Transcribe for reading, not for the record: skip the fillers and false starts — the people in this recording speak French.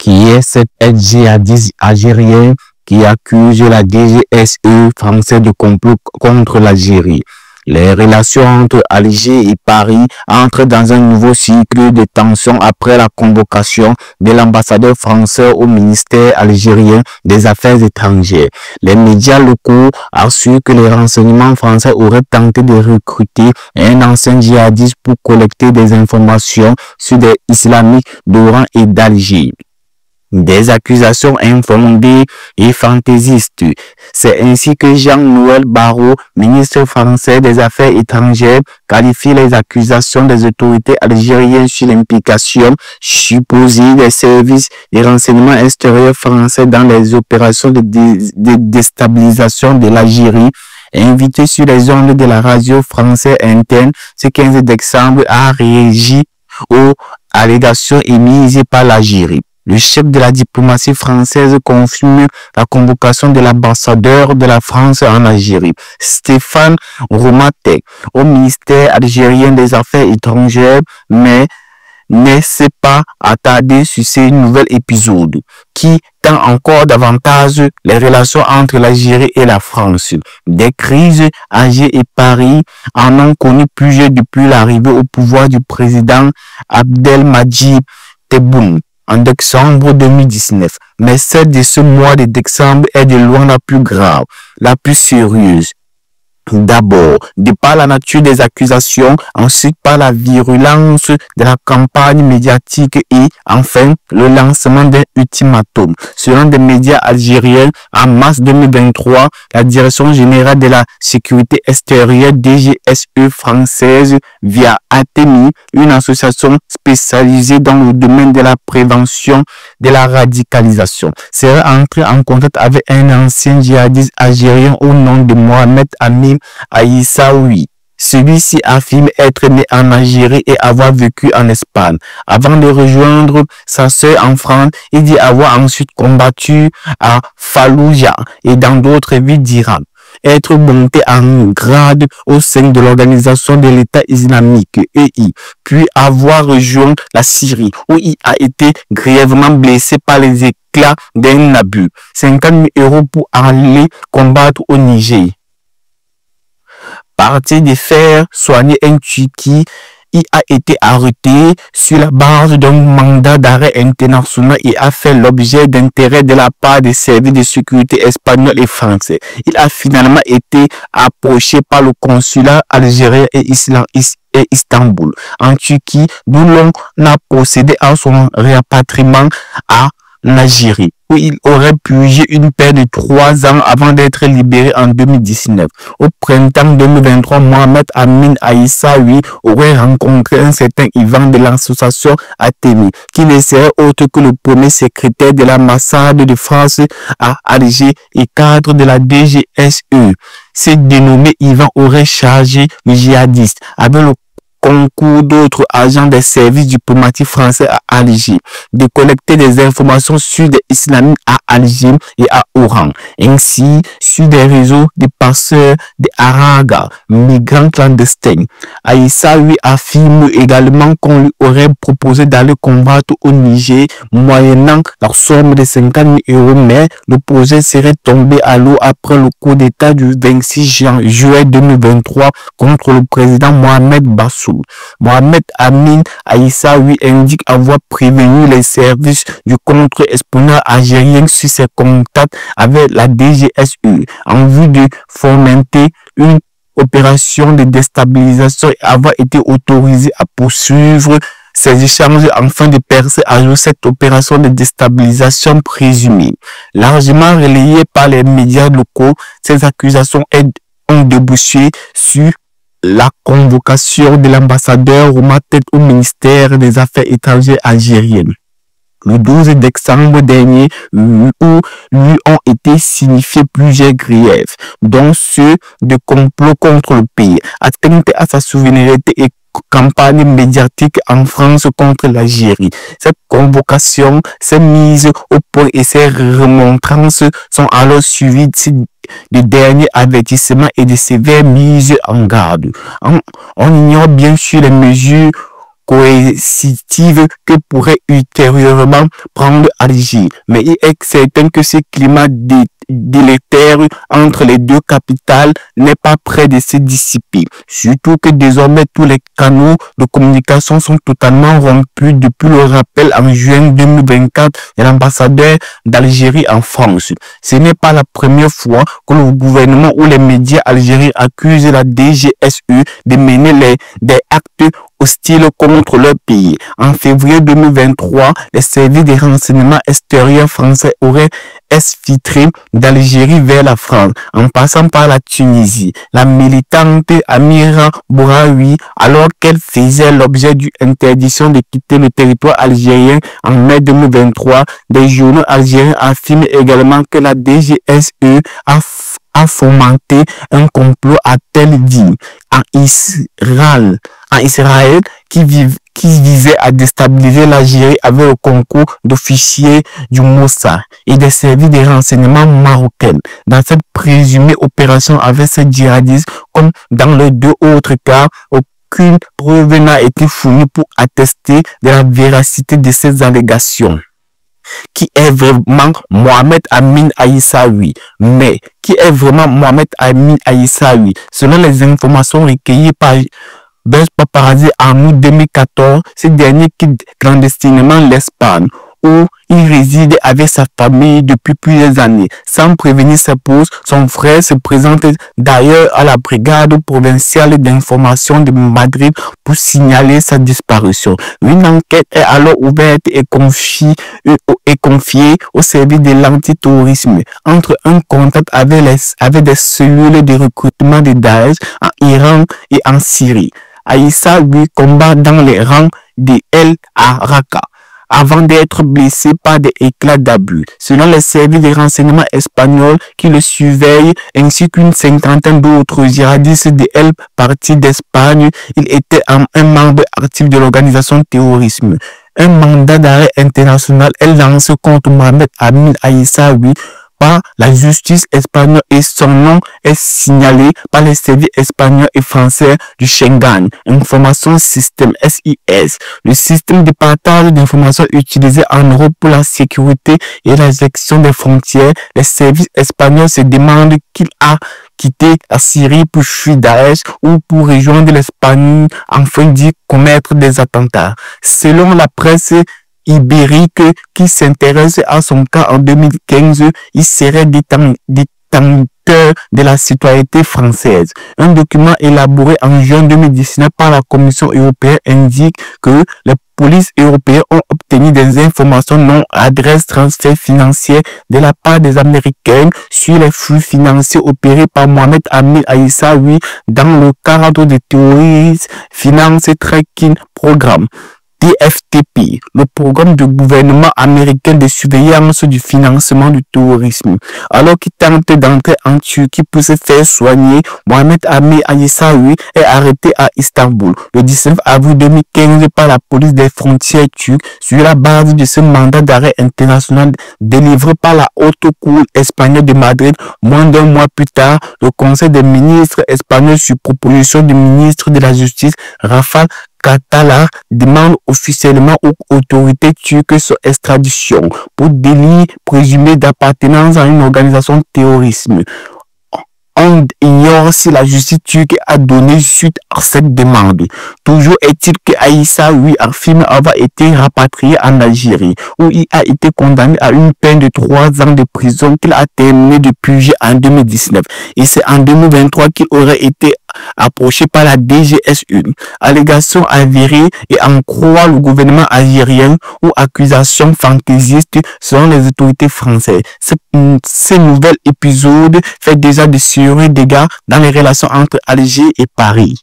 qui est cet djihadiste algérien qui accuse la DGSE française de complot contre l'Algérie. Les relations entre Alger et Paris entrent dans un nouveau cycle de tension après la convocation de l'ambassadeur français au ministère algérien des Affaires étrangères. Les médias locaux assurent que les renseignements français auraient tenté de recruter un ancien djihadiste pour collecter des informations sur des islamiques d'Oran et d'Alger. Des accusations infondées et fantaisistes. C'est ainsi que Jean-Noël Barrot, ministre français des Affaires étrangères, qualifie les accusations des autorités algériennes sur l'implication supposée des services de renseignement extérieur français dans les opérations de déstabilisation de l'Algérie. Invité sur les ondes de la radio française interne ce 15 décembre, a réagi aux allégations émises par l'Algérie. Le chef de la diplomatie française confirme la convocation de l'ambassadeur de la France en Algérie, Stéphane Romatek, au ministère algérien des Affaires étrangères, mais ne s'est pas attardé sur ces nouveaux épisodes qui tend encore davantage les relations entre l'Algérie et la France. Des crises, Alger et Paris en ont connu plusieurs depuis l'arrivée au pouvoir du président Abdelmadjid Tebboune en décembre 2019. Mais celle de ce mois de décembre est de loin la plus grave, la plus sérieuse. D'abord, de par la nature des accusations, ensuite par la virulence de la campagne médiatique et enfin le lancement d'un ultimatum. Selon des médias algériens, en mars 2023, la Direction générale de la sécurité extérieure DGSE française via ATEMI, une association spécialisée dans le domaine de la prévention de la radicalisation, serait entrée en contact avec un ancien djihadiste algérien au nom de Mohamed Amin Aïssaoui. Celui-ci affirme être né en Algérie et avoir vécu en Espagne. Avant de rejoindre sa sœur en France, il dit avoir ensuite combattu à Fallujah et dans d'autres villes d'Iran. Être monté en grade au sein de l'organisation de l'État islamique EI, puis avoir rejoint la Syrie où il a été grièvement blessé par les éclats d'un abus. 50 000 € pour aller combattre au Niger. Parti de faire soigner un Turquie, il a été arrêté sur la base d'un mandat d'arrêt international et a fait l'objet d'intérêt de la part des services de sécurité espagnols et français. Il a finalement été approché par le consulat algérien et Istanbul, en Turquie, d'où l'on a procédé à son rapatriement à l'Algérie, où il aurait purgé une peine de 3 ans avant d'être libéré en 2019. Au printemps 2023, Mohamed Amin Aïssaoui aurait rencontré un certain Ivan de l'association ATEMI, qui ne serait autre que le premier secrétaire de l'ambassade de France à Alger et cadre de la DGSE. Ce dénommé Ivan aurait chargé le djihadiste avec le concours d'autres agents des services diplomatiques français à Alger de collecter des informations sur des islamiques à Alger et à Oran, ainsi sur des réseaux de passeurs des Aragas, migrants clandestins. Aïssaoui affirme également qu'on lui aurait proposé d'aller combattre au Niger moyennant la somme de 50 000 €, mais le projet serait tombé à l'eau après le coup d'État du 26 juillet 2023 contre le président Mohamed Bazoum. Mohamed Amin Aïssaoui indique avoir prévenu les services du contre-espionnage algérien sur ses contacts avec la DGSE en vue de fomenter une opération de déstabilisation et avoir été autorisé à poursuivre ces échanges afin de percer à jour cette opération de déstabilisation présumée. Largement relayée par les médias locaux, ces accusations ont débouché sur la convocation de l'ambassadeur Romatek au ministère des Affaires étrangères algériennes le 12 décembre dernier, où lui ont été signifiés plusieurs griefs, dont ceux de complot contre le pays, atteinte à sa souveraineté et campagne médiatique en France contre l'Algérie. Cette convocation s'est mise au point et ces remontrances sont alors suivies de derniers avertissements et de sévères mises en garde. On ignore bien sûr les mesures coercitive que pourrait ultérieurement prendre Alger. Mais il est certain que ce climat délétère entre les deux capitales n'est pas près de se dissiper. Surtout que désormais tous les canaux de communication sont totalement rompus depuis le rappel en juin 2024 de l'ambassadeur d'Algérie en France. Ce n'est pas la première fois que le gouvernement ou les médias algériens accusent la DGSE de mener des actes hostiles contre leur pays. En février 2023, les services de renseignement extérieurs français auraient exfiltré d'Algérie vers la France, en passant par la Tunisie. La militante Amira Bouraoui, alors qu'elle faisait l'objet d'une interdiction de quitter le territoire algérien en mai 2023, des journaux algériens affirment également que la DGSE a fomenté un complot, a-t-elle dit, en Israël qui visait à déstabiliser l'Algérie avec le concours d'officiers du Mossad et des services de renseignement marocains. Dans cette présumée opération avec ces djihadistes, comme dans les deux autres cas, aucune preuve n'a été fournie pour attester de la véracité de ces allégations. Qui est vraiment Mohamed Amin Aïssaoui? Mais qui est vraiment Mohamed Amin Aïssaoui? Selon les informations recueillies par Buzz Paparazzi en août 2014, ce dernier quitte clandestinement l'Espagne, où il réside avec sa famille depuis plusieurs années. Sans prévenir sa épouse, son frère se présente d'ailleurs à la brigade provinciale d'information de Madrid pour signaler sa disparition. Une enquête est alors ouverte et confiée au service de l'antiterrorisme entre un contact avec des cellules de recrutement de Daesh en Iran et en Syrie. Aïssaoui combat dans les rangs de El Araka avant d'être blessé par des éclats d'abus. Selon les services de renseignement espagnols qui le surveillent, ainsi qu'une cinquantaine d'autres djihadistes de El Parti d'Espagne, il était un membre actif de l'organisation terrorisme. Un mandat d'arrêt international est lancé contre Mohamed Amin Aïssaoui par la justice espagnole et son nom est signalé par les services espagnols et français du Schengen Information System SIS, le système de partage d'informations utilisé en Europe pour la sécurité et la gestion des frontières. Les services espagnols se demandent qu'il a quitté la Syrie pour fuir Daesh ou pour rejoindre l'Espagne afin d'y commettre des attentats. Selon la presse ibérique qui s'intéresse à son cas en 2015, il serait détenteur de la citoyenneté française. Un document élaboré en juin 2019 par la Commission européenne indique que les polices européennes ont obtenu des informations non adresses transferts financiers de la part des Américains sur les flux financiers opérés par Mohamed Amin Aïssaoui dans le cadre du Terrorist Finance Tracking Programme. TFTP, le programme du gouvernement américain de surveillance du financement du terrorisme. Alors qu'il tente d'entrer en Turquie pour se faire soigner, Mohamed Amin Aïssaoui est arrêté à Istanbul le 19 avril 2015 par la police des frontières turques sur la base de ce mandat d'arrêt international délivré par la haute cour espagnole de Madrid. Moins d'un mois plus tard, le conseil des ministres espagnols sur proposition du ministre de la Justice, Rafael Catala, demande officiellement aux autorités turques son extradition pour délit présumé d'appartenance à une organisation terroriste. On ignore si la justice turque a donné suite à cette demande. Toujours est-il que Aïssaoui affirme avoir été rapatrié en Algérie, où il a été condamné à une peine de 3 ans de prison qu'il a terminé de purger en 2019. Et c'est en 2023 qu'il aurait été approché par la DGSE. Allégation avérée et en croire le gouvernement algérien ou accusation fantaisiste selon les autorités françaises. Ce nouvel épisode fait déjà de sérieux dégâts dans les relations entre Alger et Paris.